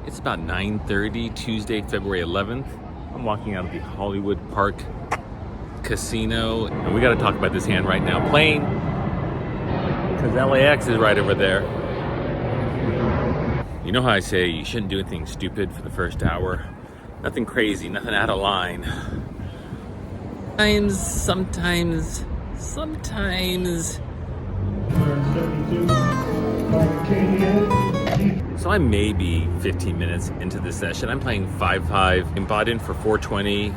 It's about 9:30, Tuesday, February 11th. I'm walking out of the Hollywood Park Casino, and we got to talk about this hand right now. Playing, because LAX is right over there. You know how I say you shouldn't do anything stupid for the first hour? Nothing crazy, nothing out of line. Sometimes. So I may be 15 minutes into the session. I'm playing 5-5. I'm bought in for 420.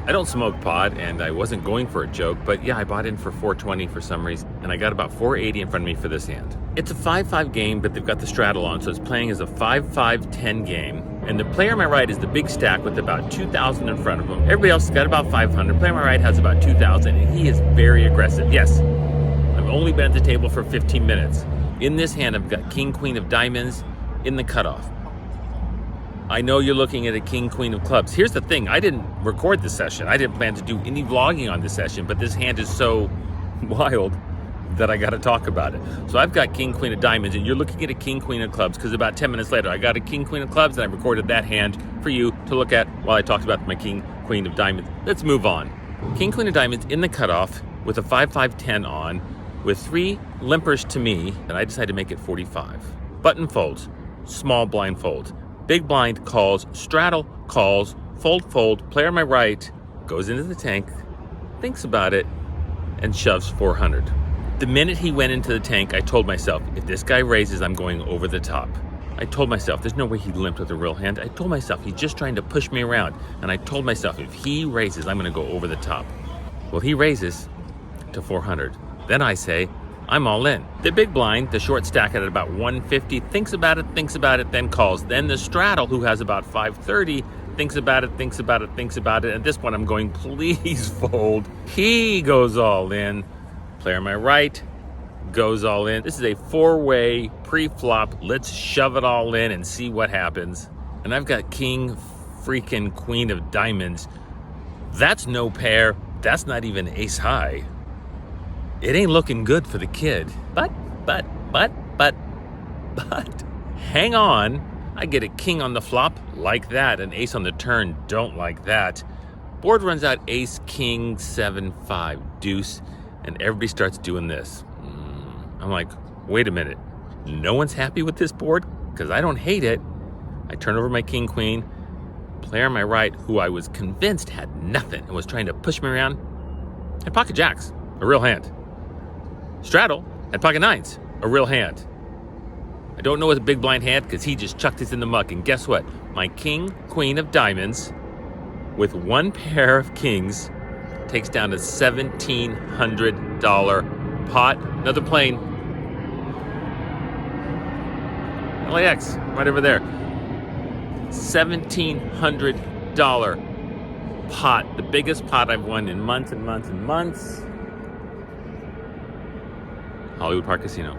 I don't smoke pot, and I wasn't going for a joke, but yeah, I bought in for 420 for some reason, and I got about 480 in front of me for this hand. It's a 5-5 game, but they've got the straddle on, so it's playing as a 5-5-10 game. And the player on my right is the big stack with about 2,000 in front of him. Everybody else has got about 500. Player on my right has about 2,000, and he is very aggressive. Yes, I've only been at the table for 15 minutes. In this hand, I've got King, Queen of Diamonds in the cutoff. I know you're looking at a King, Queen of Clubs. Here's the thing, I didn't record this session. I didn't plan to do any vlogging on this session, but this hand is so wild that I gotta talk about it. So I've got King, Queen of Diamonds, and you're looking at a King, Queen of Clubs, because about 10 minutes later, I got a King, Queen of Clubs, and I recorded that hand for you to look at while I talked about my King, Queen of Diamonds. Let's move on. King, Queen of Diamonds in the cutoff with a 5-5-10 on, with 3 limpers to me, and I decided to make it 45. Button folds, small blind folds. Big blind calls, straddle calls, fold, player on my right goes into the tank, thinks about it, and shoves 400. The minute he went into the tank, I told myself, if this guy raises, I'm going over the top. I told myself, there's no way he limped with a real hand. I told myself, he's just trying to push me around. And I told myself, if he raises, I'm gonna go over the top. Well, he raises to 400. Then I say, I'm all in. The big blind, the short stack at about 150, thinks about it, then calls. Then the straddle, who has about 530, thinks about it. At this point, I'm going, please fold. He goes all in. Player on my right goes all in. This is a 4-way pre-flop. Let's shove it all in and see what happens. And I've got King, freaking Queen of Diamonds. That's no pair. That's not even ace high. It ain't looking good for the kid. But, hang on. I get a king on the flop, like that. An ace on the turn, don't like that. Board runs out ace, king, 7-5, deuce, and everybody starts doing this. I'm like, wait a minute. No one's happy with this board? Because I don't hate it. I turn over my king, queen. Player on my right, who I was convinced had nothing and was trying to push me around, had pocket jacks, a real hand. Straddle had pocket nines, a real hand. I don't know what a big blind hand, because he just chucked this in the muck. And guess what? My King, Queen of Diamonds, with 1 pair of kings, takes down a $1,700 pot. Another plane. LAX, right over there. $1,700 pot. The biggest pot I've won in months and months and months. Hollywood Park Casino.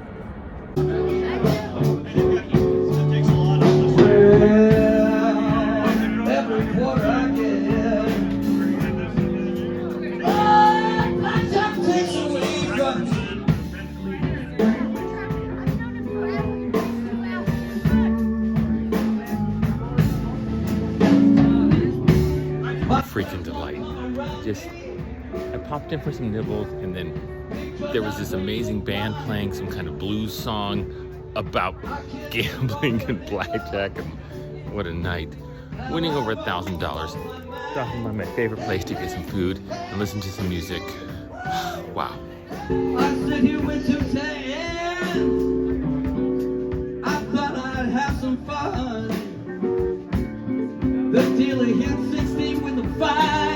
Freaking delight. I popped in for some nibbles, and then there was this amazing band playing some kind of blues song about gambling and blackjack, and what a night. Winning over $1,000. Stopping by my favorite place to get some food and listen to some music. Wow. I sit here with two hands. I thought I'd have some fun. The dealer hit 16 with the 5.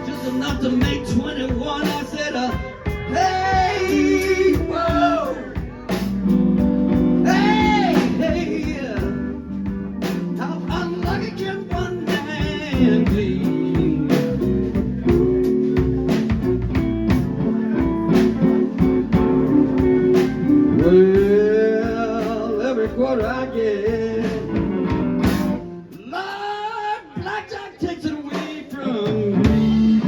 Just enough to make 21. I said, hey, whoa. Hey, yeah. How unlucky can one man be? Well, every quarter I get, Lord, blackjack takes it away from me.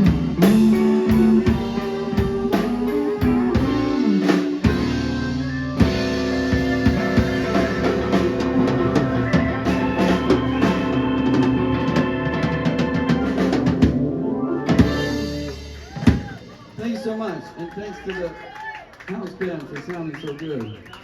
you so much, and thanks to the house band for sounding so good.